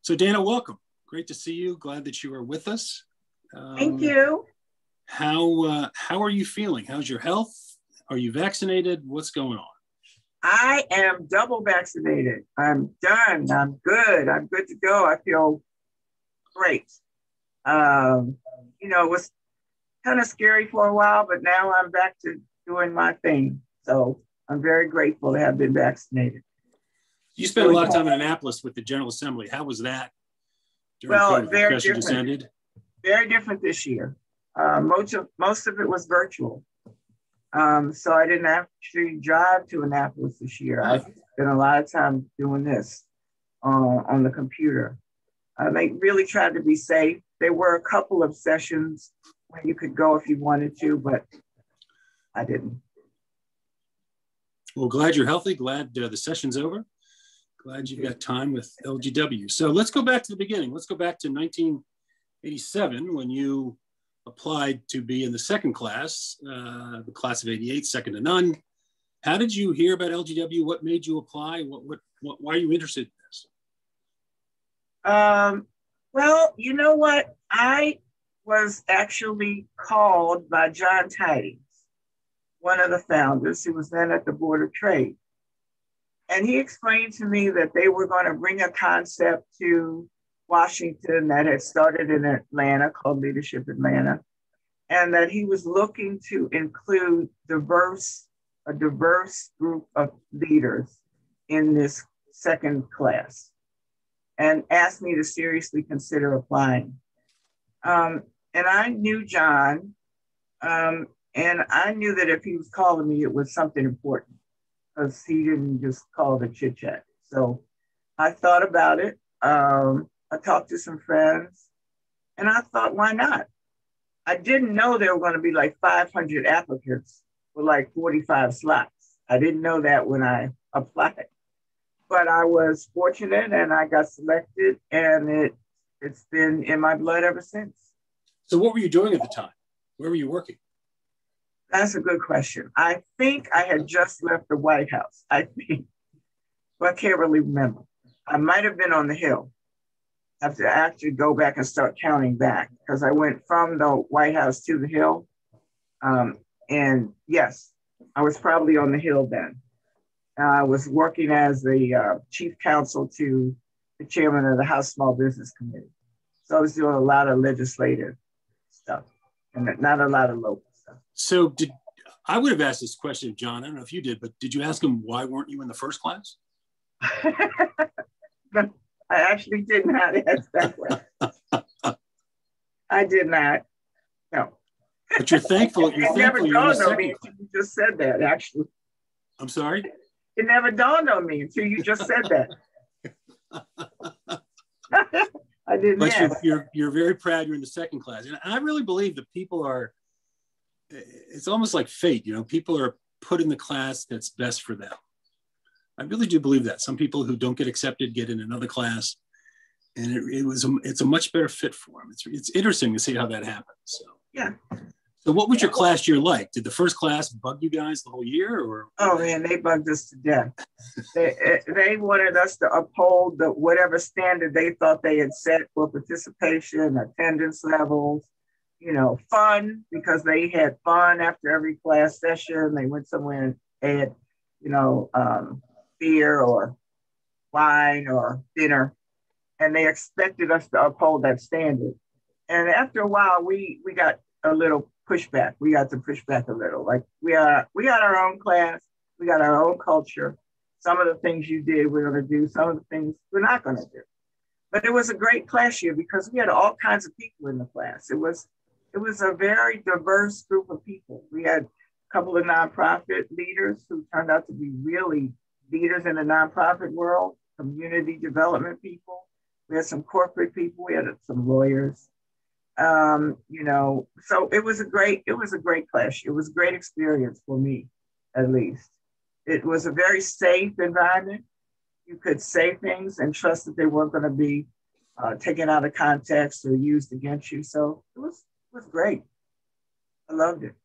So Dana, welcome. Great to see you. Glad that you are with us. Thank you. How are you feeling? How's your health? Are you vaccinated? What's going on? I am double vaccinated. I'm done. I'm good. I'm good to go. I feel great. It was kind of scary for a while, but now I'm back to doing my thing. So I'm very grateful to have been vaccinated. You spent a lot of time in Annapolis with the General Assembly. How was that? Well, very different. Very different this year. Most of it was virtual. So I didn't actually drive to Annapolis this year. I spent a lot of time doing this on the computer. They really tried to be safe. There were a couple of sessions when you could go if you wanted to, but I didn't. Well, glad you're healthy. Glad the session's over. Glad you've got time with LGW. So let's go back to the beginning. Let's go back to 1987 when you applied to be in the second class, the class of 88, second to none. How did you hear about LGW? What made you apply? Why are you interested in this? Well, you know what? I was actually called by John Tidings, one of the founders who was then at the Board of Trade. And he explained to me that they were going to bring a concept to Washington that had started in Atlanta called Leadership Atlanta, and that he was looking to include a diverse group of leaders in this second class, and asked me to seriously consider applying. And I knew John, and I knew that if he was calling me, it was something important, because he didn't just call to chit chat. So I thought about it. I talked to some friends, and I thought, why not? I didn't know there were going to be like 500 applicants for like 45 slots. I didn't know that when I applied, but I was fortunate and I got selected, and it's been in my blood ever since. So what were you doing at the time? Where were you working? That's a good question. I think I had just left the White House, but I can't really remember. I might have been on the Hill. I have to actually go back and start counting back, because I went from the White House to the Hill. And yes, I was probably on the Hill then. I was working as the chief counsel to the chairman of the House Small Business Committee. So I was doing a lot of legislative stuff and not a lot of local stuff. So I would have asked this question of John. I don't know if you did, but did you ask him, why weren't you in the first class? I actually did not ask that question. I did not. No. But you're thankful. You're thankful you're in the second. It never dawned on me until you just said that, actually. I'm sorry? It never dawned on me until you just said that. I didn't ask. But you're very proud you're in the second class. And I really believe that people are, it's almost like fate, people are put in the class that's best for them. I really do believe that. Some people who don't get accepted get in another class, and it's a much better fit for them. It's interesting to see how that happens. So yeah. So what was your class year like? Did the first class bug you guys the whole year, or? Oh man, they bugged us to death. They wanted us to uphold whatever standard they thought they had set for participation, attendance levels, fun, because they had fun after every class session. They went somewhere and had, beer or wine or dinner, and they expected us to uphold that standard. And after a while, we got a little pushback. We got to push back a little. Like we got our own class, we got our own culture. Some of the things you did, we're going to do. Some of the things we're not going to do. But it was a great class year because we had all kinds of people in the class. It was a very diverse group of people. We had a couple of nonprofit leaders who turned out to be really leaders in the nonprofit world, community development people. We had some corporate people. We had some lawyers. So it was a great class. It was a great experience for me, at least. It was a very safe environment. You could say things and trust that they weren't going to be taken out of context or used against you. So it was great. I loved it.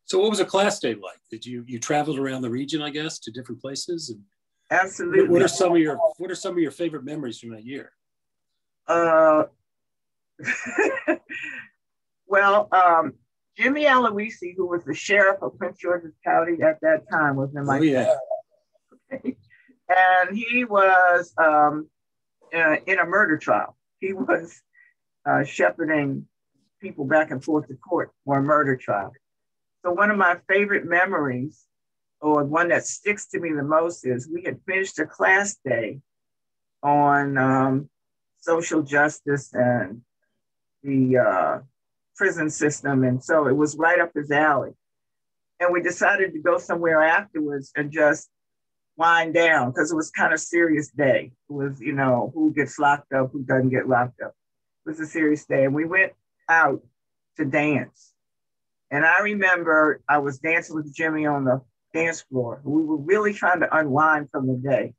So what was a class day like? Did you traveled around the region, I guess, to different places? And absolutely. What are some of your favorite memories from that year? Uh, well, Jimmy Aloisi, who was the sheriff of Prince George's County at that time, was in my class. And he was in a murder trial. He was shepherding people back and forth to court for a murder trial. So one of my favorite memories, or one that sticks to me the most, is we had finished a class day on social justice and the prison system. And so it was right up his alley. And we decided to go somewhere afterwards and just wind down, because it was kind of serious day. It was, you know, who gets locked up, who doesn't get locked up. It was a serious day. And we went out to dance. And I remember I was dancing with Jimmy on the dance floor. We were really trying to unwind from the day.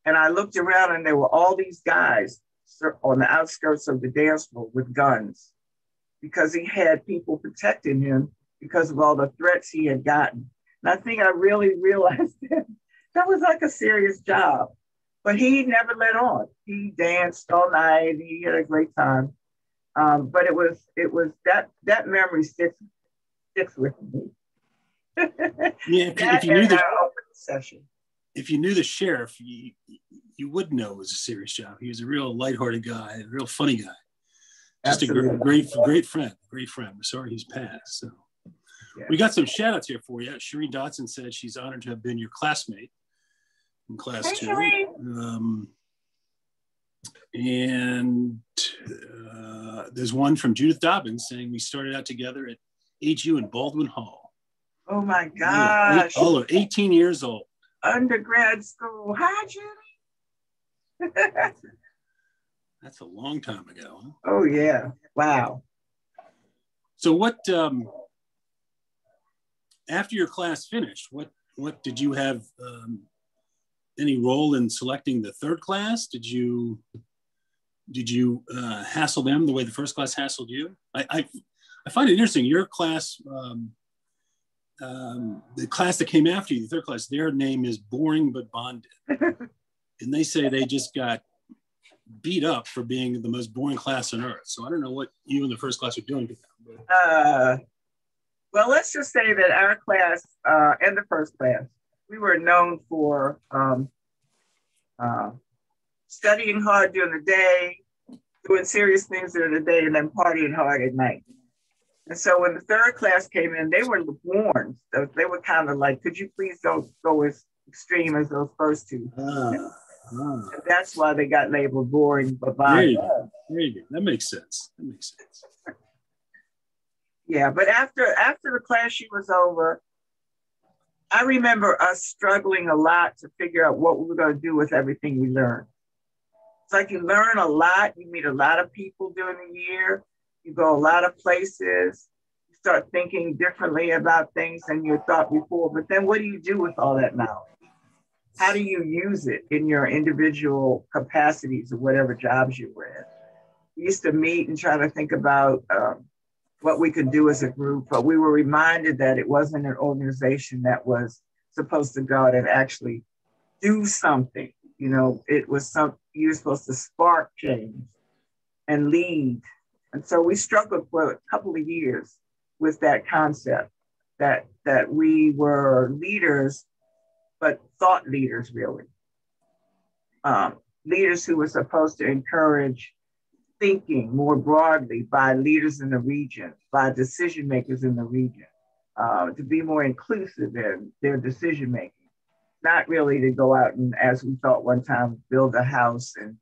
And I looked around and there were all these guys on the outskirts of the dance floor with guns, because he had people protecting him because of all the threats he had gotten. And I think I really realized that was like a serious job. But he never let on. He danced all night. He had a great time. But it was that memory sticks with me. Yeah, if you knew the sheriff, you would know it was a serious job. He was a real lighthearted guy, a real funny guy. Just Absolutely. a great friend. We're sorry he's passed. So yeah. We got some shout outs here for you. Shireen Dotson said she's honored to have been your classmate in class 2. And there's one from Judith Dobbins saying we started out together at AGU in Baldwin Hall. Oh my gosh. 18 years old. Undergrad school. Hi, Judy. That's a long time ago. Huh? Oh, yeah. Wow. So what, after your class finished, what did you have any role in selecting the third class? Did you hassle them the way the first class hassled you? I find it interesting. Your class, the class that came after you, the third class, their name is Boring But Bonded. And they say they just got beat up for being the most boring class on earth. So I don't know what you and the first class are doing to them. Well, let's just say that our class and the first class, we were known for studying hard during the day, doing serious things during the day, and then partying hard at night. And so when the third class came in, they were warned. So they were kind of like, could you please don't go as extreme as those first two? And that's why they got labeled boring. But there you go. That makes sense. Yeah, but after the class year was over, I remember us struggling a lot to figure out what we were going to do with everything we learned. It's like you learn a lot. You meet a lot of people during the year. You go a lot of places. You start thinking differently about things than you thought before. But then what do you do with all that knowledge? How do you use it in your individual capacities or whatever jobs you were in? We used to meet and try to think about what we could do as a group, but we were reminded that it wasn't an organization that was supposed to go out and actually do something. You know, it was you were supposed to spark change and lead. And so we struggled for a couple of years with that concept that we were leaders, but thought leaders, really. Leaders who were supposed to encourage thinking more broadly by leaders in the region, by decision makers in the region, to be more inclusive in their decision making. Not really to go out and, as we thought one time, build a house and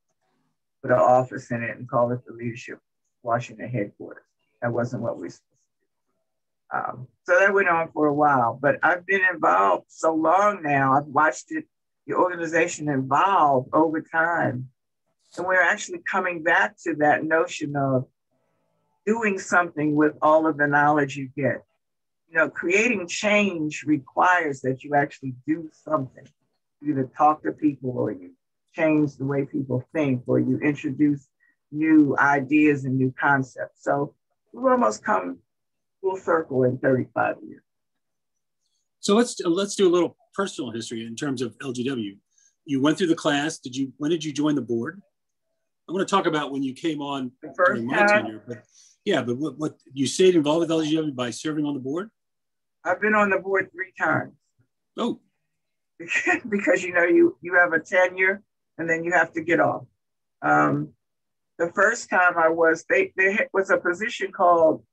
put an office in it and call it the Leadership Washington headquarters. That wasn't what we supposed to do. So that went on for a while, but I've been involved so long now. I've watched the organization evolve over time. And we're actually coming back to that notion of doing something with all of the knowledge you get. You know, creating change requires that you actually do something. You either talk to people or you change the way people think or you introduce new ideas and new concepts. So we've almost come full circle in 35 years. So let's do a little personal history in terms of LGW. You went through the class. When did you join the board? I want to talk about when you came on The first during my time, tenure, but yeah, but what you stayed involved with LGW by serving on the board? I've been on the board 3 times. Oh, because you have a tenure and then you have to get off. The first time I was, there was a position called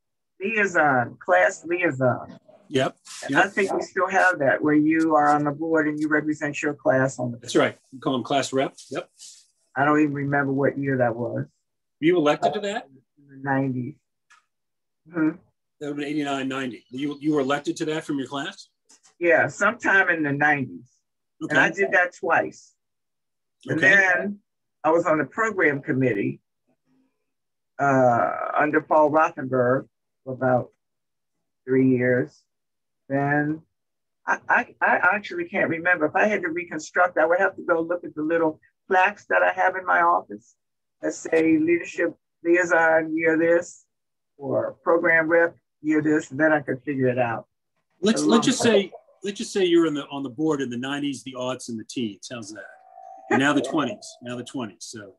Liaison, class liaison. yep. And I think we still have that, where you are on the board and you represent your class on the board. That's right. You call them class rep. Yep. I don't even remember what year that was. Were you elected to that? In the 90s. Mm-hmm. That would have been 89, 90. You were elected to that from your class? Yeah, sometime in the 90s. Okay. And I did that twice. Okay. And then I was on the program committee under Paul Rothenberg for about 3 years. Then I actually can't remember. If I had to reconstruct, I would have to go look at the little plaques that I have in my office that say leadership liaison year this, or program rep year this, and then I could figure it out. Let's just say you're on the board in the 90s, the aughts, and the teens. How's that? And now the 20s. Now the 20s. So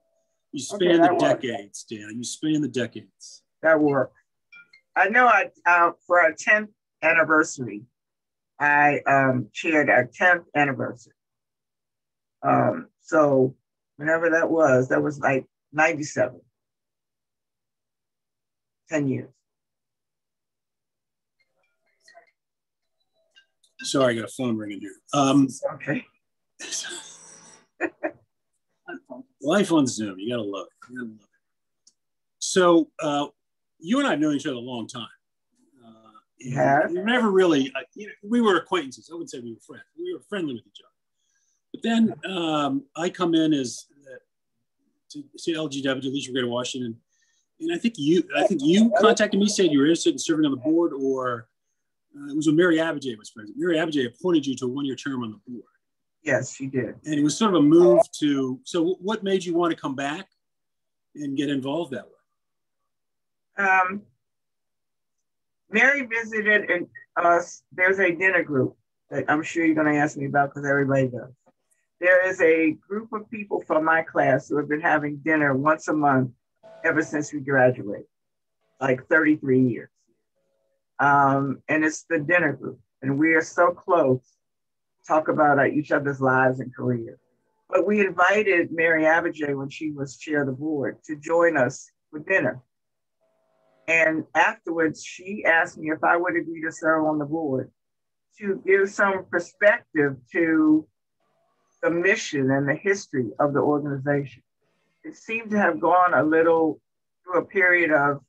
you span the decades, Dan. You span the decades. That worked. I know. For our 10th anniversary, I chaired our 10th anniversary. So whenever that was like 97. 10 years. Sorry, I got a phone ringing here. Okay. Life on Zoom, you gotta love it. You gotta love it. So you and I have known each other a long time. Yeah. We never really, we were acquaintances. I wouldn't say we were friends. We were friendly with each other. But then I come in to LGW, Leisure Greater Washington, and I think you contacted me, said you were interested in serving on the board, or it was when Mary Abijay was president. Mary Abijay appointed you to a 1-year term on the board. Yes, she did. And it was sort of a move to, so what made you want to come back and get involved that way? Mary visited us. There's a dinner group that I'm sure you're going to ask me about because everybody does. There is a group of people from my class who have been having dinner once a month ever since we graduated, like 33 years. And it's the dinner group. And we are so close, talk about each other's lives and careers. But we invited Mary Abijay, when she was chair of the board, to join us for dinner. And afterwards, she asked me if I would agree to serve on the board to give some perspective to the mission and the history of the organization. It seemed to have gone a little through a period of,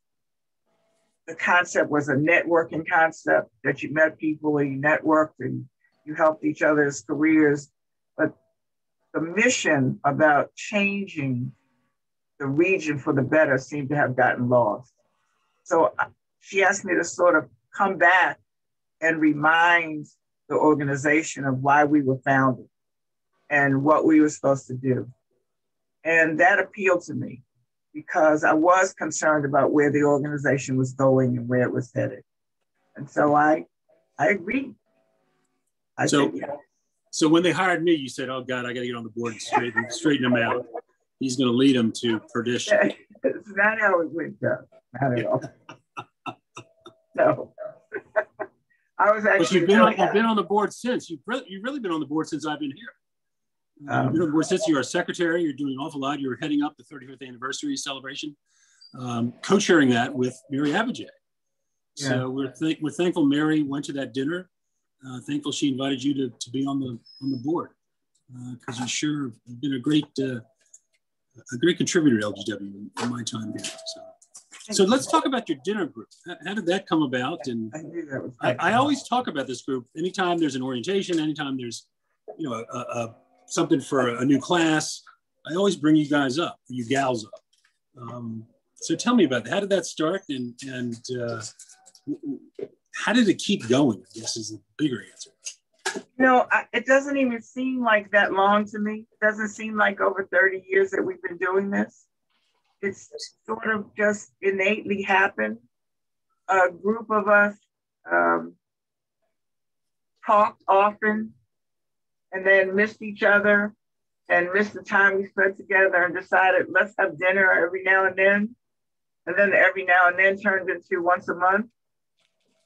the concept was a networking concept, that you met people and you networked and you helped each other's careers. But the mission about changing the region for the better seemed to have gotten lost. So she asked me to sort of come back and remind the organization of why we were founded and what we were supposed to do. And that appealed to me because I was concerned about where the organization was going and where it was headed. And so I agreed. So when they hired me, you said, oh God, I got to get on the board and straighten him out. He's going to lead them to perdition. It's not how it went down. Not at all. No. I was actually. But you've been on the board since. You've really been on the board since I've been here. You've been on the board since you were a secretary. You're doing an awful lot. You're heading up the 35th anniversary celebration, co-chairing that with Mary Abijay. Yeah. So we're thankful Mary went to that dinner. Thankful she invited you to be on the board because you sure have been a great contributor to LGW in my time here. So let's talk about your dinner group. How did that come about? And I always talk about this group anytime there's an orientation, anytime there's something for a new class. I always bring you guys up, you gals up. So tell me about that. How did that start, and how did it keep going? I guess is the bigger answer. It doesn't even seem like that long to me. It doesn't seem like over 30 years that we've been doing this. It's sort of just innately happened. A group of us talked often and then missed each other and missed the time we spent together and decided, let's have dinner every now and then. And then every now and then turned into once a month.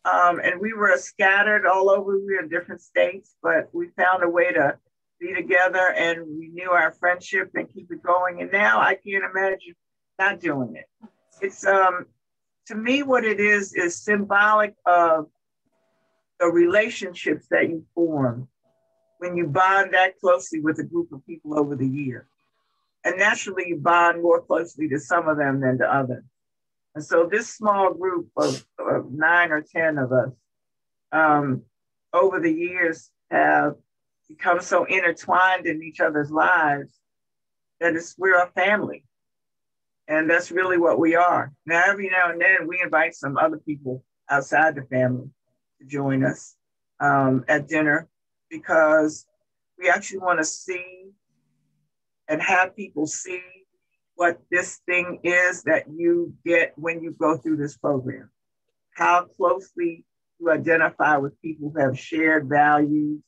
And we were scattered all over. We were in different states, but we found a way to be together and renew our friendship and keep it going. And now I can't imagine not doing it. It's, to me, what it is symbolic of the relationships that you form when you bond that closely with a group of people over the year. And naturally, you bond more closely to some of them than to others. And so this small group of 9 or 10 of us over the years have become so intertwined in each other's lives that we're a family. And that's really what we are. Now, every now and then we invite some other people outside the family to join us at dinner, because we actually want to see and have people see what this thing is that you get when you go through this program. How closely you identify with people who have shared values,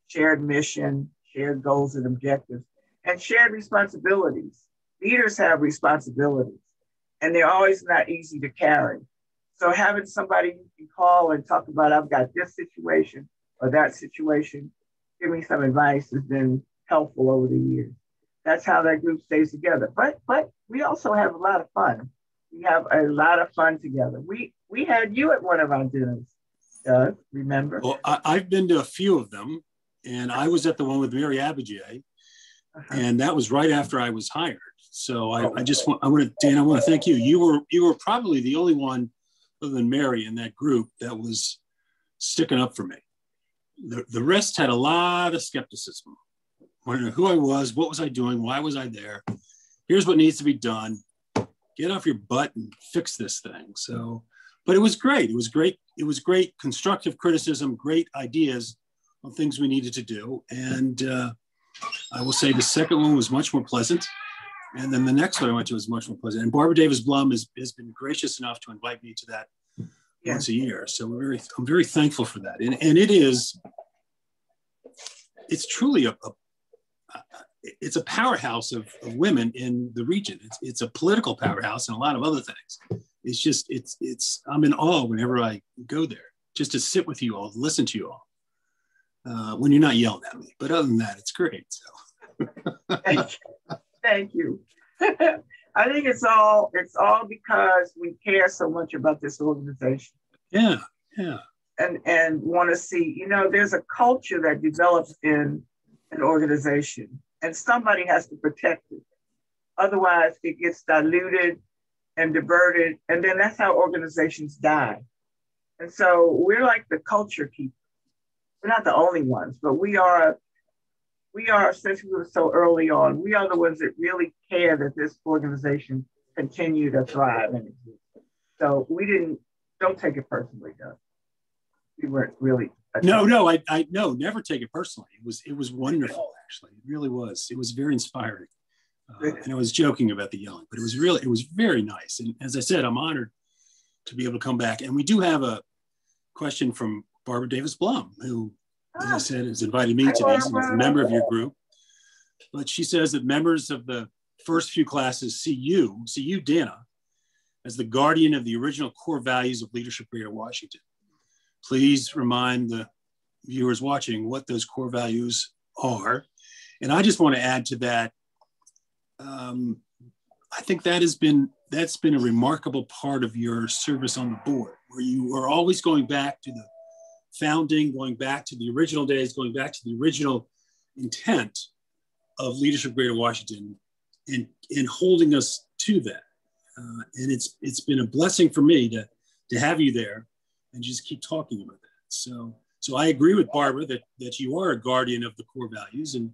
shared mission, shared goals and objectives, and shared responsibilities. Leaders have responsibilities, and they're always not easy to carry. So having somebody you can call and talk about, I've got this situation or that situation, give me some advice, has been helpful over the years. That's how that group stays together. But we also have a lot of fun. We have a lot of fun together. We had you at one of our dinners, Doug, remember? Well, I've been to a few of them, and I was at the one with Mary Abijay, and that was right after I was hired. So I want to thank you. You were probably the only one other than Mary in that group that was sticking up for me. The rest had a lot of skepticism. Wondering who I was, what was I doing, why was I there? Here's what needs to be done. Get off your butt and fix this thing. So, but it was great. It was great. It was great constructive criticism, great ideas on things we needed to do. And I will say the second one was much more pleasant. And then the next one I went to was much more pleasant. And Barbara Davis Blum has been gracious enough to invite me to that once a year. So I'm very thankful for that. And it's truly it's a powerhouse of women in the region. It's a political powerhouse and a lot of other things. It's just, I'm in awe whenever I go there, just to sit with you all, listen to you all, when you're not yelling at me. But other than that, it's great. So. Thank you. I think it's all because we care so much about this organization. Yeah. And want to see, there's a culture that develops in an organization, and somebody has to protect it. Otherwise, it gets diluted and diverted, and then that's how organizations die. And so we're like the culture keepers. We're not the only ones, but we are, since we were so early on, we are the ones that really care that this organization continue to thrive and exist. So don't take it personally, Doug. We weren't really. No, I never take it personally. It was wonderful, actually. It really was. It was very inspiring. And I was joking about the yelling, but it was very nice. And as I said, I'm honored to be able to come back. And we do have a question from Barbara Davis Blum, who, as I said, has invited me to these and is a member of your group. But she says that members of the first few classes see you, Dana, as the guardian of the original core values of leadership Greater Washington. Please remind the viewers watching what those core values are. And I just want to add to that, I think that's been a remarkable part of your service on the board, where you are always going back to the founding, going back to the original days, going back to the original intent of Leadership Greater Washington, and holding us to that. And it's been a blessing for me to have you there and just keep talking about that. So I agree with Barbara that you are a guardian of the core values, and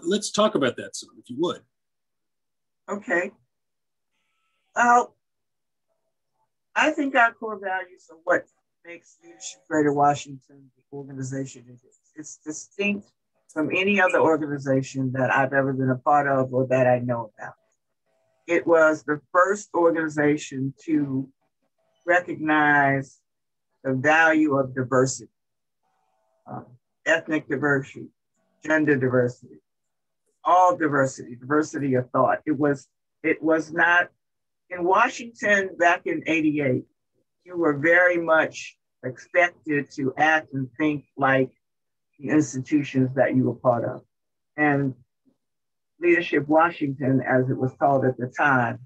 let's talk about that some, if you would. Okay. Well, I think our core values are what makes Leadership Greater Washington the organization it is. It's distinct from any other organization that I've ever been a part of or that I know about. It was the first organization to recognize the value of diversity, ethnic diversity, gender diversity, all diversity, diversity of thought. It was not in Washington back in '88. You were very much expected to act and think like the institutions that you were part of. And Leadership Washington, as it was called at the time,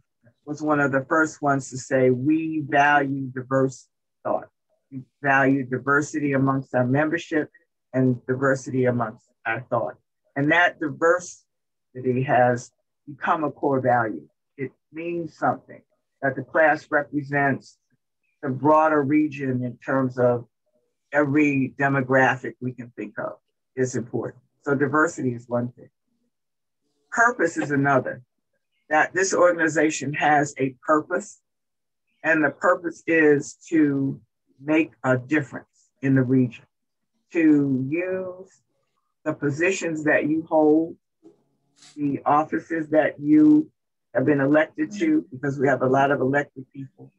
was one of the first ones to say, we value diverse thought. We value diversity amongst our membership and diversity amongst our thought. And that diversity has become a core value. It means something, that the class represents the broader region in terms of every demographic we can think of is important. So diversity is one thing. Purpose is another. That this organization has a purpose, and the purpose is to make a difference in the region, to use the positions that you hold, the offices that you have been elected to, because we have a lot of elected people,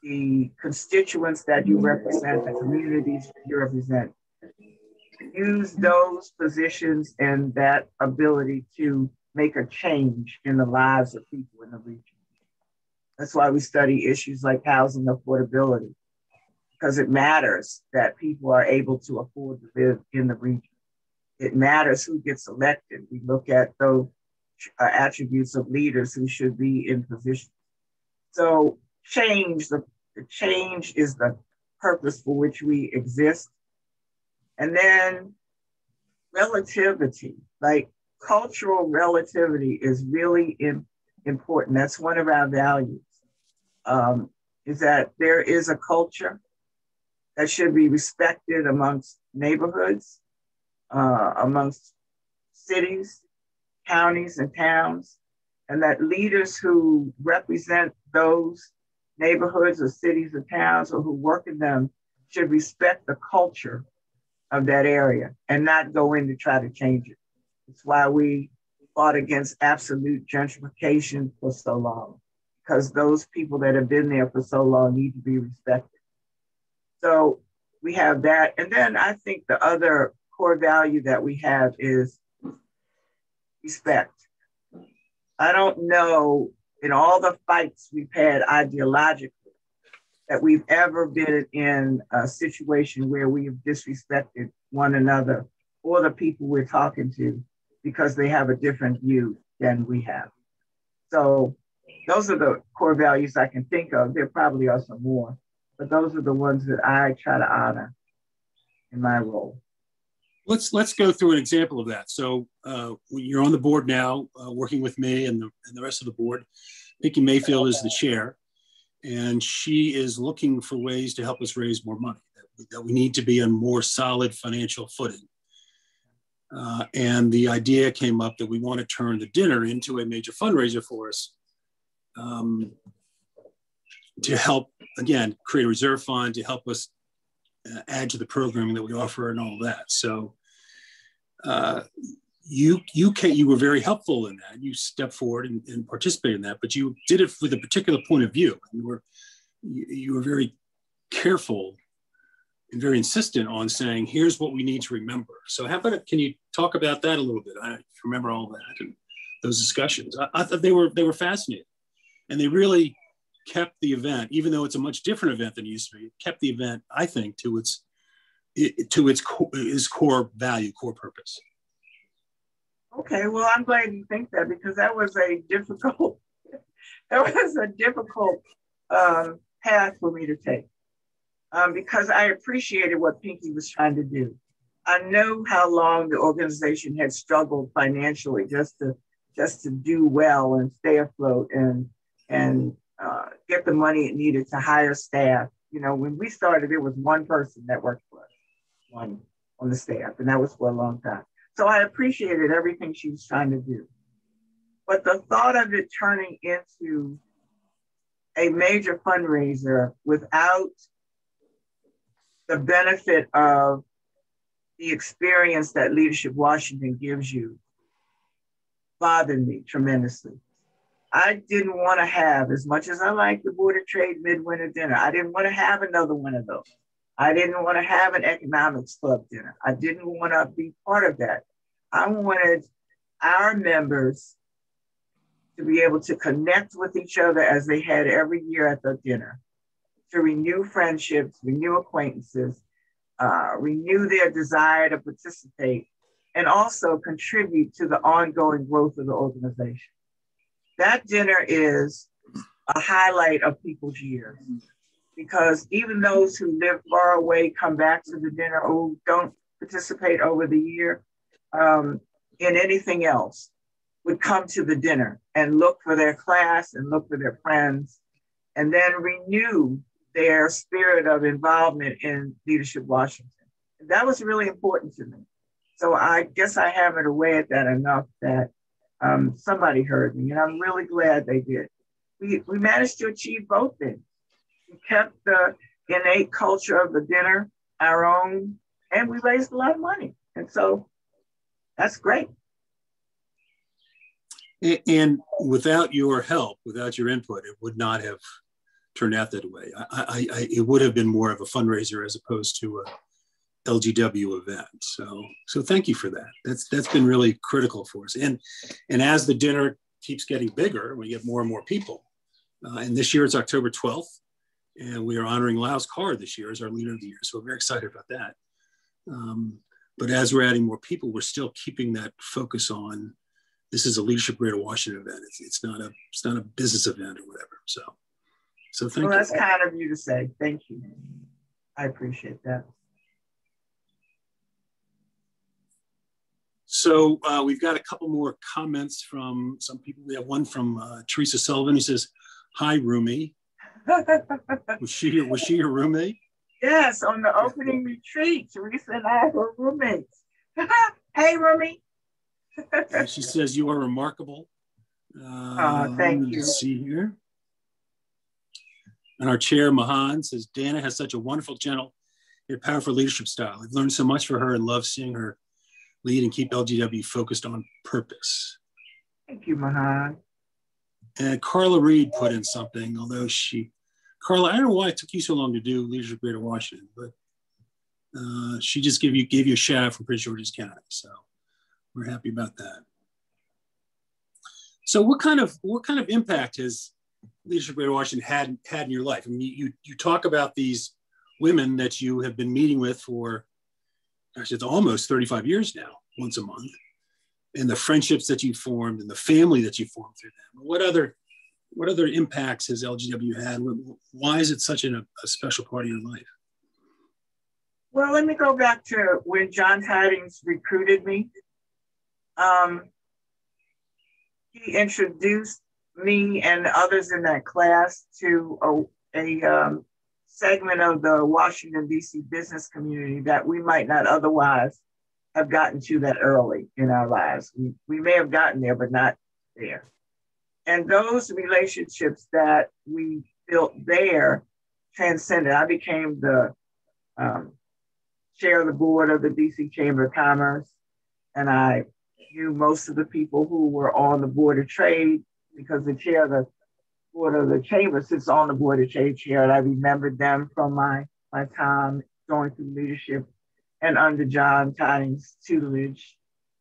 the constituents that you represent, the communities that you represent. Use those positions and that ability to make a change in the lives of people in the region. That's why we study issues like housing affordability, because it matters that people are able to afford to live in the region. It matters who gets elected. We look at those attributes of leaders who should be in position. So the change is the purpose for which we exist. And then relativity, like cultural relativity is really important. That's one of our values, is that there is a culture that should be respected amongst neighborhoods, amongst cities, counties, and towns, and that leaders who represent those neighborhoods or cities or towns or who work in them should respect the culture of that area and not go in to try to change it. It's why we fought against absolute gentrification for so long, because those people that have been there for so long need to be respected. So we have that. And then I think the other core value that we have is respect. I don't know, in all the fights we've had ideologically, that we've ever been in a situation where we have disrespected one another or the people we're talking to because they have a different view than we have. So those are the core values I can think of. There probably are some more, but those are the ones that I try to honor in my role. Let's go through an example of that. So you're on the board now, working with me and the rest of the board. Pinky Mayfield is the chair, and she is looking for ways to help us raise more money, that we need to be on more solid financial footing. And the idea came up that we want to turn the dinner into a major fundraiser for us, to help, again, create a reserve fund to help us add to the programming that we offer and all that. So you were very helpful in that. You stepped forward and participated in that, but you did it with a particular point of view. You were very careful and very insistent on saying, here's what we need to remember. So can you talk about that a little bit? I remember all that and those discussions. I thought they were fascinating, and they really kept the event, even though it's a much different event than it used to be, it kept the event, I think, to its core value, core purpose. Okay, well, I'm glad you think that, because that was a difficult path for me to take, because I appreciated what Pinky was trying to do. I know how long the organization had struggled financially just to do well and stay afloat and get the money it needed to hire staff. You know, when we started, there was one person that worked for us, one on the staff, and that was for a long time. So I appreciated everything she was trying to do. But the thought of it turning into a major fundraiser without the benefit of the experience that Leadership Washington gives you bothered me tremendously. I didn't want to have, as much as I like the Board of Trade midwinter dinner, I didn't want to have another one of those. I didn't want to have an economics club dinner. I didn't want to be part of that. I wanted our members to be able to connect with each other as they had every year at the dinner, to renew friendships, renew acquaintances, renew their desire to participate, and also contribute to the ongoing growth of the organization. That dinner is a highlight of people's years, because even those who live far away come back to the dinner or who don't participate over the year in anything else would come to the dinner and look for their class and look for their friends, and then renew their spirit of involvement in Leadership Washington. And that was really important to me. So I guess I hammered away at that enough that somebody heard me, and I'm really glad they did. We managed to achieve both things. We kept the innate culture of the dinner our own, and we raised a lot of money. And so that's great. And without your help, without your input, it would not have turned out that way. It would have been more of a fundraiser as opposed to a LGW event. So thank you for that. That's been really critical for us. And as the dinner keeps getting bigger, we get more and more people. And this year it's October 12th, and we are honoring Laos Card this year as our leader of the year. So we're very excited about that. But as we're adding more people, we're still keeping that focus on this is a Leadership Greater Washington event. It's not a business event or whatever. So thank you. Well, that's kind of you to say. Thank you. I appreciate that. So we've got a couple more comments from some people. We have one from Teresa Sullivan who says, "Hi, Rumi." Was she your roommate? Yes, on the opening retreat, Teresa and I were roommates. Hey, Rumi. And she says, "You are remarkable." Thank you. Let's see here. And our chair, Mahan, says, "Dana has such a wonderful, gentle, yet powerful leadership style. I've learned so much from her and love seeing her lead and keep LGW focused on purpose." Thank you, Mahan. And Carla Reed put in something, although Carla, I don't know why it took you so long to do Leadership Greater Washington, but she just gave you a shout out from Prince George's County. So we're happy about that. So what kind of impact has Leadership Greater Washington had in your life? I mean, you talk about these women that you have been meeting with for, gosh, it's almost 35 years now, once a month, and the friendships that you formed and the family that you formed through them. What other impacts has LGW had? Why is it such a special part of your life? Well, let me go back to when John Tidings recruited me. He introduced me and others in that class to a segment of the Washington, D.C. business community that we might not otherwise have gotten to that early in our lives. We may have gotten there, but not there. And those relationships that we built there transcended. I became the chair of the board of the DC Chamber of Commerce, and I knew most of the people who were on the Board of Trade, because the chair of the board of the chamber sits on the Board of Trade chair, and I remembered them from my time going through leadership and under John Tidings' tutelage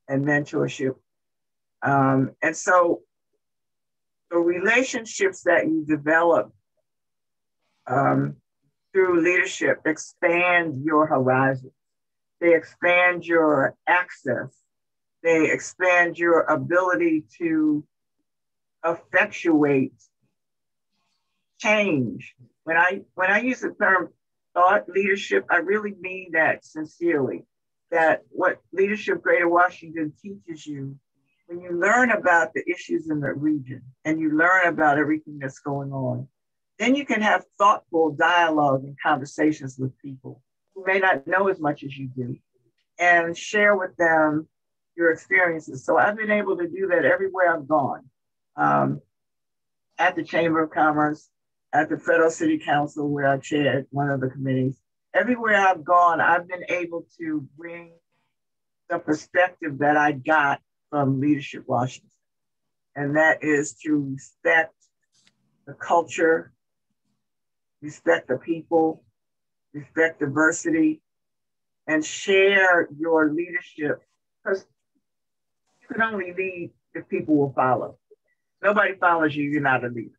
and mentorship. And so the relationships that you develop through leadership expand your horizons. They expand your access. They expand your ability to effectuate change. When I use the term thought leadership, I really mean that sincerely. That what Leadership Greater Washington teaches you, when you learn about the issues in the region and you learn about everything that's going on, then you can have thoughtful dialogue and conversations with people who may not know as much as you do and share with them your experiences. So I've been able to do that everywhere I've gone. At the Chamber of Commerce, at the Federal City Council, where I chaired one of the committees. Everywhere I've gone, I've been able to bring the perspective that I got from Leadership Washington. And that is to respect the culture, respect the people, respect diversity, and share your leadership. Because you can only lead if people will follow. Nobody follows you, you're not a leader.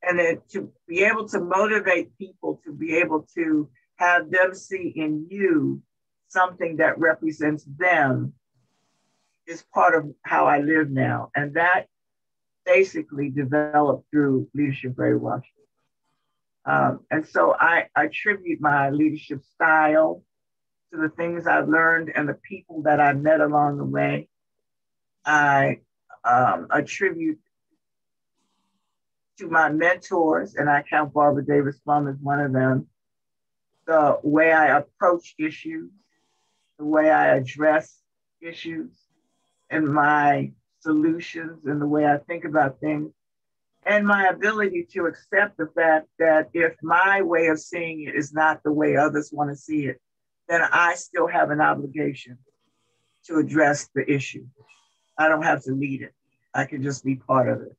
And then to be able to motivate people, to be able to have them see in you something that represents them is part of how I live now. And that basically developed through Leadership Greater Washington. And so I attribute my leadership style to the things I've learned and the people that I've met along the way. I attribute to my mentors, and I count Barbara Davis Plum as one of them, the way I approach issues, the way I address issues, and my solutions, and the way I think about things, and my ability to accept the fact that if my way of seeing it is not the way others want to see it, then I still have an obligation to address the issue. I don't have to lead it. I can just be part of it.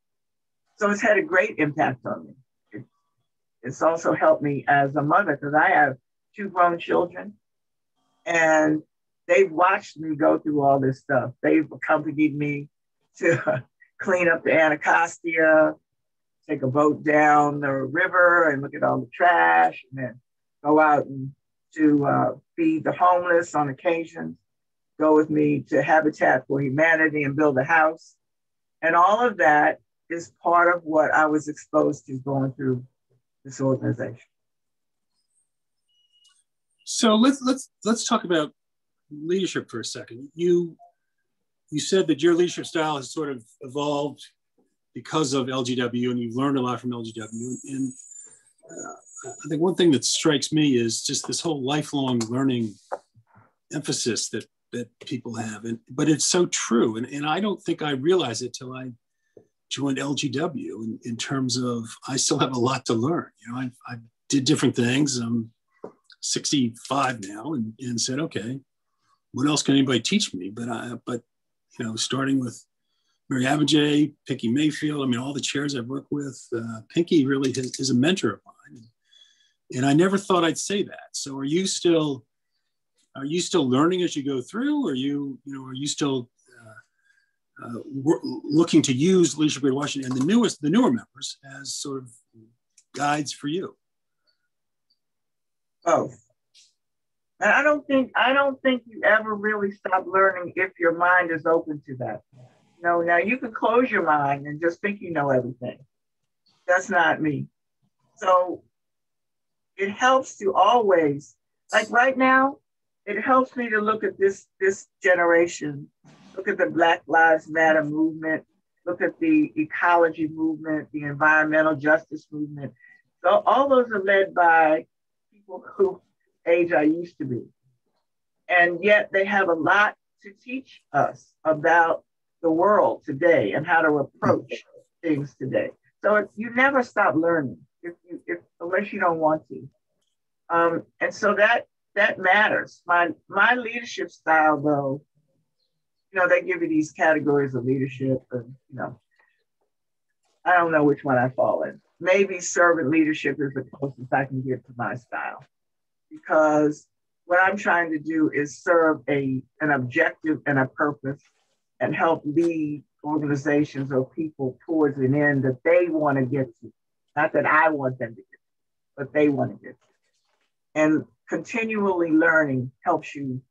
So it's had a great impact on me. It's also helped me as a mother because I have 2 grown children and they've watched me go through all this stuff. They've accompanied me to clean up the Anacostia, take a boat down the river and look at all the trash, and then go out and to feed the homeless on occasion, go with me to Habitat for Humanity and build a house. And all of that is part of what I was exposed to going through this organization. So let's talk about leadership for a second. You said that your leadership style has sort of evolved because of LGW, and you've learned a lot from LGW. And I think one thing that strikes me is just this whole lifelong learning emphasis that people have, but it's so true. And I don't think I realized it till I joined LGW in terms of I still have a lot to learn. You know, I did different things. I'm 65 now, and said, okay, what else can anybody teach me? But you know, starting with Mary Abbajay, Pinky Mayfield, I mean, all the chairs I've worked with, Pinky really is a mentor of mine. And I never thought I'd say that. So are you still learning as you go through? Or are you still looking to use Leadership Greater Washington and the newer members as sort of guides for you? Both. And I don't think you ever really stop learning if your mind is open to that. No, now you can close your mind and just think you know everything. That's not me. So it helps to always, like right now, it helps me to look at this generation, look at the Black Lives Matter movement, look at the ecology movement, the environmental justice movement. So all those are led by people who age I used to be. And yet they have a lot to teach us about the world today and how to approach things today. So you never stop learning unless you don't want to. And so that matters. My leadership style, though, you know, they give you these categories of leadership, and you know, I don't know which one I fall in. Maybe servant leadership is the closest I can get to my style, because what I'm trying to do is serve an objective and a purpose and help lead organizations or people towards an end that they want to get to. Not that I want them to get to, but they want to get to. And continually learning helps you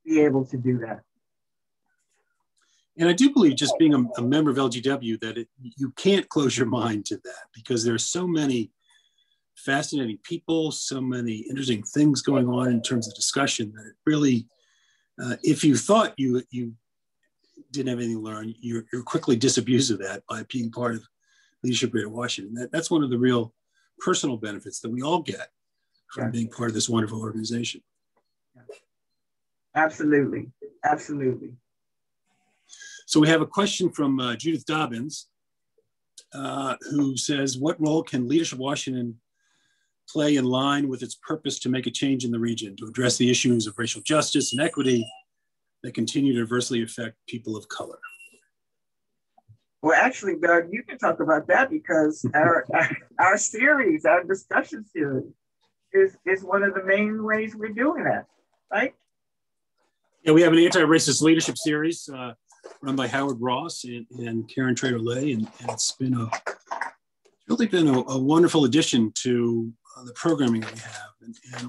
be able to do that. And I do believe just being a member of LGW that you can't close your mind to that, because there's so many fascinating people, so many interesting things going on in terms of discussion that it really, if you thought you didn't have anything to learn, you're quickly disabused of that by being part of Leadership Greater Washington. That's one of the real personal benefits that we all get from being part of this wonderful organization. Absolutely, absolutely. So we have a question from Judith Dobbins, who says, what role can Leadership Washington play in line with its purpose to make a change in the region, to address the issues of racial justice and equity that continue to adversely affect people of color? Well, actually, Doug, you can talk about that, because our series, our discussion series, is one of the main ways we're doing that, right? Yeah, we have an anti-racist leadership series run by Howard Ross and Karen Trader-Lay, and it's really been a wonderful addition to the programming we have. And I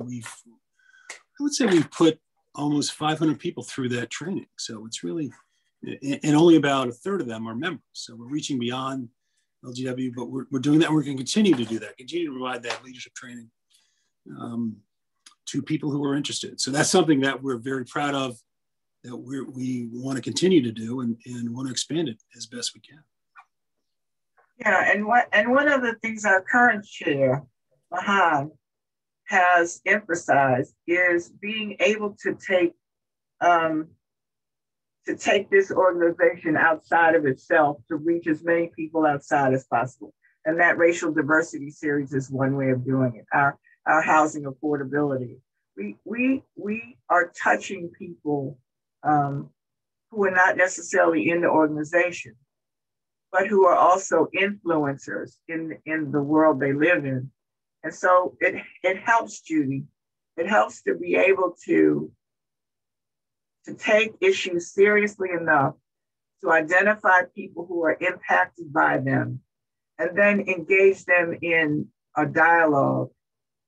would say we've put almost 500 people through that training. So it's really, and only about a third of them are members. So we're reaching beyond LGW, but we're doing that. We're going to continue to do that, continue to provide that leadership training to people who are interested. So that's something that we're very proud of, that we want to continue to do and want to expand it as best we can. Yeah, and one of the things our current chair, Mahan, has emphasized is being able to take this organization outside of itself to reach as many people outside as possible. And that racial diversity series is one way of doing it. Our housing affordability. We are touching people who are not necessarily in the organization, but who are also influencers in the world they live in. And so it helps, Judy. It helps to be able to take issues seriously enough to identify people who are impacted by them, and then engage them in a dialogue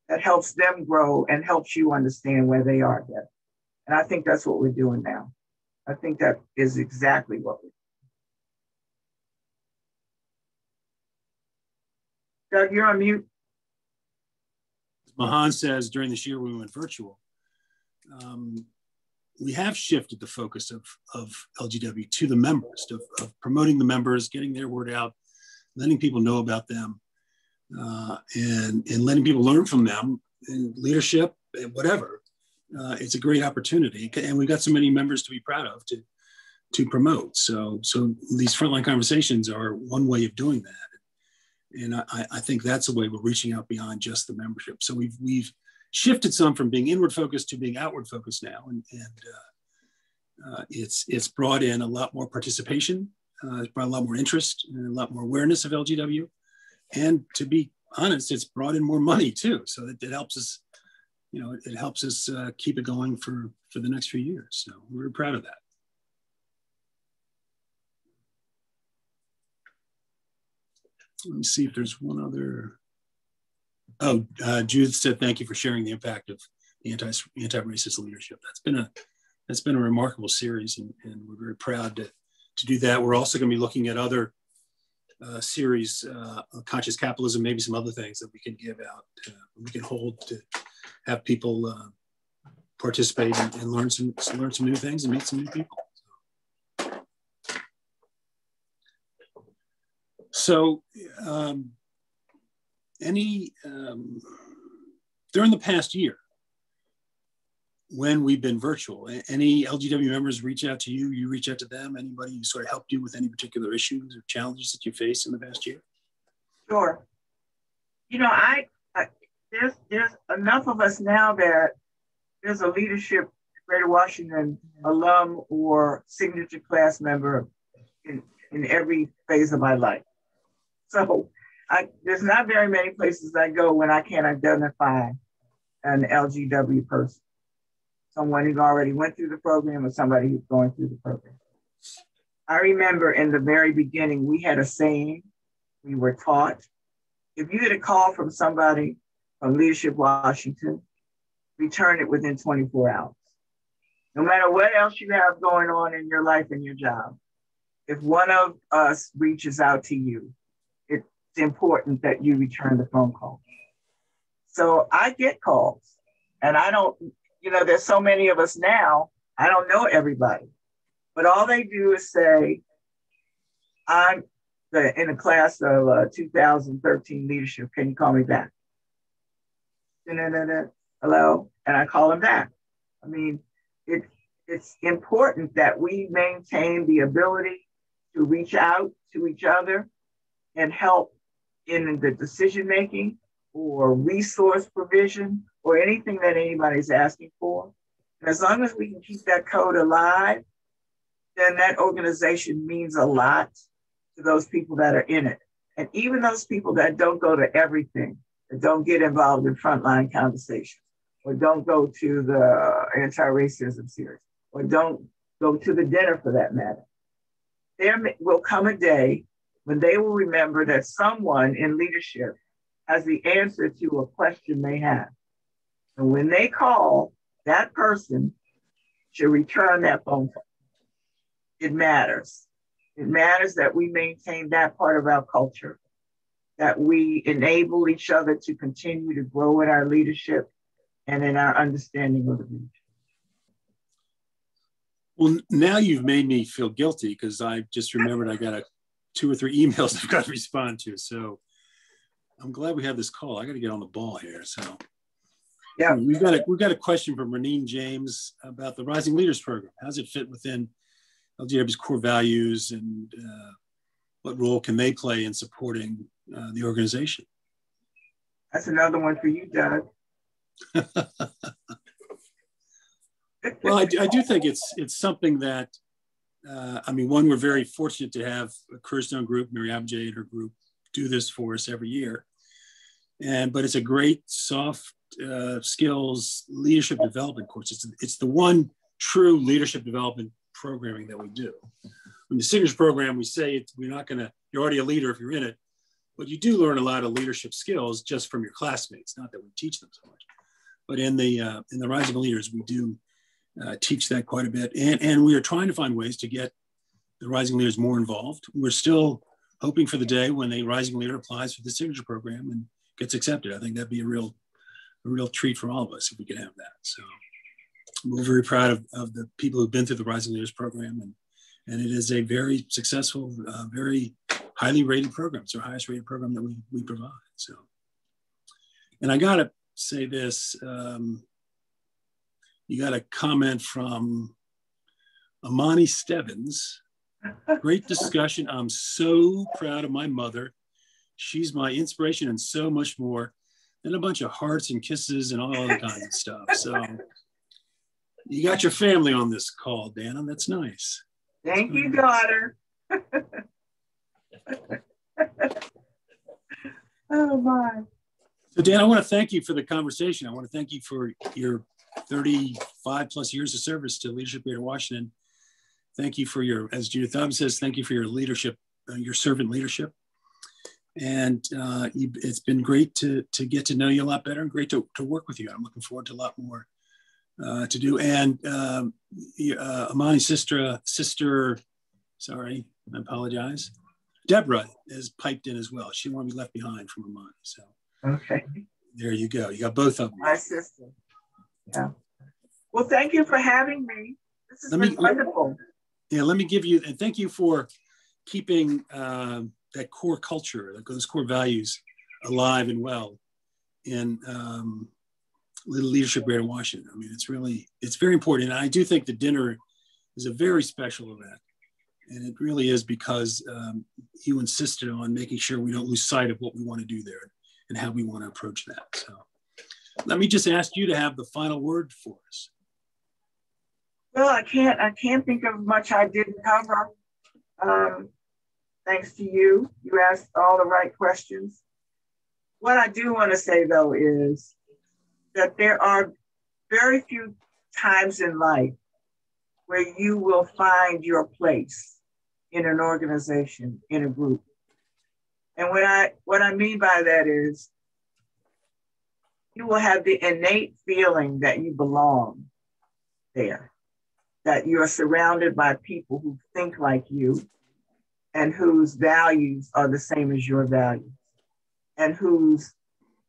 that helps them grow and helps you understand where they are better. And I think that's what we're doing now. I think that is exactly what we're doing. Doug, you're on mute. Mahan says during this year we went virtual. We have shifted the focus of LGW to the members, of promoting the members, getting their word out, letting people know about them, and letting people learn from them in leadership and whatever. It's a great opportunity, and we've got so many members to be proud of to promote. So these frontline conversations are one way of doing that. And I think that's a way we're reaching out beyond just the membership. So we've shifted some from being inward focused to being outward focused now, and it's brought in a lot more participation, it's brought a lot more interest and a lot more awareness of LGW, and to be honest, it's brought in more money too. So that it helps us, it helps us keep it going for the next few years. So we're proud of that. Let me see if there's one other. Oh, Judith said, thank you for sharing the impact of the anti-racist leadership. That's been a remarkable series, and we're very proud to do that. We're also going to be looking at other series, conscious capitalism, maybe some other things that we can give out, we can hold to have people participate and learn some new things and meet some new people. So during the past year, when we've been virtual, any LGW members reach out to you, you reach out to them, anybody who sort of helped you with any particular issues or challenges that you faced in the past year? Sure. There's enough of us now that there's a leadership Greater Washington alum or signature class member in every phase of my life. So there's not very many places I go when I can't identify an LGW person, someone who already went through the program or somebody who's going through the program. I remember in the very beginning, we had a saying we were taught: if you get a call from somebody from Leadership Washington, return it within 24 hours. No matter what else you have going on in your life and your job, if one of us reaches out to you, it's important that you return the phone call. So I get calls, and I don't, there's so many of us now, I don't know everybody, but all they do is say, I'm in a class of 2013 leadership, can you call me back? Hello, and I call them back. I mean, it's important that we maintain the ability to reach out to each other and help in the decision-making or resource provision or anything that anybody's asking for. And as long as we can keep that code alive, then that organization means a lot to those people that are in it. And even those people that don't go to everything, that don't get involved in Frontline Conversation, or don't go to the anti-racism series, or don't go to the dinner for that matter. there will come a day when they will remember that someone in leadership has the answer to a question they have. And when they call, that person should return that phone call. It matters. It matters that we maintain that part of our culture, that we enable each other to continue to grow in our leadership and in our understanding of the region. Well, now you've made me feel guilty because I just remembered I got 2 or 3 emails I've got to respond to. So I'm glad we have this call. I got to get on the ball here. So yeah, we've got a question from Reneen James about the Rising Leaders Program. How does it fit within LGW's core values, and what role can they play in supporting the organization? That's another one for you, Doug. Well, I do think it's something that, one, we're very fortunate to have a Careerstone group, Mary Abjay and her group, do this for us every year. But it's a great soft skills leadership development course. It's the one true leadership development programming that we do. In the Signature program, we say you're already a leader if you're in it, but you do learn a lot of leadership skills just from your classmates, not that we teach them so much. But in the Rising Leaders, we do teach that quite a bit. And we are trying to find ways to get the Rising Leaders more involved. We're still hoping for the day when a Rising Leader applies for the Signature program and gets accepted. I think that'd be a real treat for all of us if we could have that. So we're very proud of the people who've been through the Rising Leaders program, and it is a very successful, very highly rated program. It's our highest rated program that we provide. So, and I gotta say this, you got a comment from Amani Stebbins. Great discussion. I'm so proud of my mother. She's my inspiration and so much more. And a bunch of hearts and kisses and all other kinds of stuff. So you got your family on this call, Dana. That's nice. Thank you, daughter. Oh, my. So, Dan, I want to thank you for the conversation. I want to thank you for your 35 plus years of service to Leadership Greater Washington. Thank you for as Judith Thumb says, thank you for your leadership, your servant leadership. And it's been great to get to know you a lot better, and great to work with you. I'm looking forward to a lot more to do. And Amani's sister, sorry, I apologize. Deborah has piped in as well. She won't be left behind from Amani. So okay, there you go. You got both of them. My sister. Yeah. Well, thank you for having me. This has been wonderful. Let me give you, and thank you for keeping that core culture, those core values alive and well in Little Leadership Greater Washington. I mean, it's very important. And I do think the dinner is a very special event. And it really is because you insisted on making sure we don't lose sight of what we want to do there and how we want to approach that. So let me just ask you to have the final word for us. Well, I can't think of much I didn't cover. Thanks to you. You asked all the right questions. What I do want to say, though, is that there are very few times in life where you will find your place in an organization, in a group. And what I mean by that is you will have the innate feeling that you belong there, that you're surrounded by people who think like you and whose values are the same as your values, and whose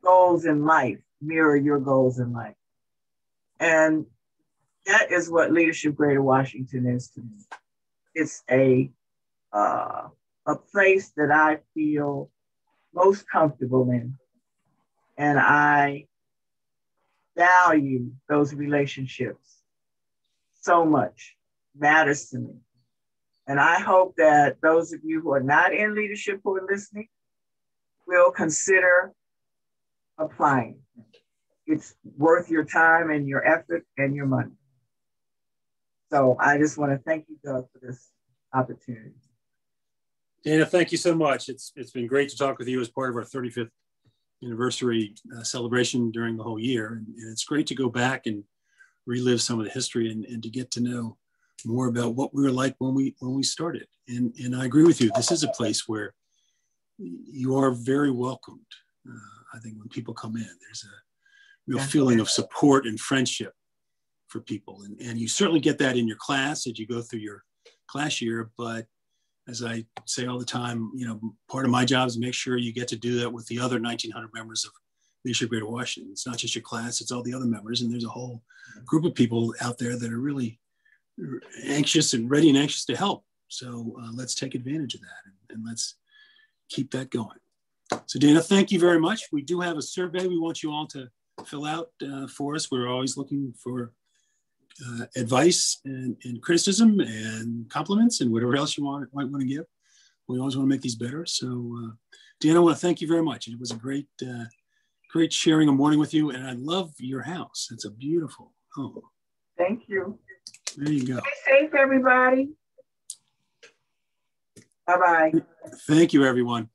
goals in life mirror your goals in life. And that is what Leadership Greater Washington is to me. It's a place that I feel most comfortable in. And I value those relationships so much. Matters to me. And I hope that those of you who are not in leadership who are listening will consider applying. It's worth your time and your effort and your money. So I just want to thank you, Doug, for this opportunity. Dana, thank you so much. It's been great to talk with you as part of our 35th anniversary celebration during the whole year. And it's great to go back and relive some of the history and to get to know more about what we were like when we started. And I agree with you. This is a place where you are very welcomed. I think when people come in, there's a real feeling of support and friendship for people. And you certainly get that in your class as you go through your class year. But as I say all the time, part of my job is to make sure you get to do that with the other 1,900 members of Leadership Greater Washington. It's not just your class, it's all the other members. And there's a whole group of people out there that are really anxious and ready and anxious to help. So let's take advantage of that and let's keep that going. So Dana, thank you very much. We do have a survey we want you all to fill out for us. We're always looking for advice and criticism and compliments and whatever else you might want to give. We always want to make these better. So Dana, I want to thank you very much. It was a great sharing a morning with you. And I love your house. It's a beautiful home. Thank you. There you go. Stay safe, everybody. Bye-bye. Thank you, everyone.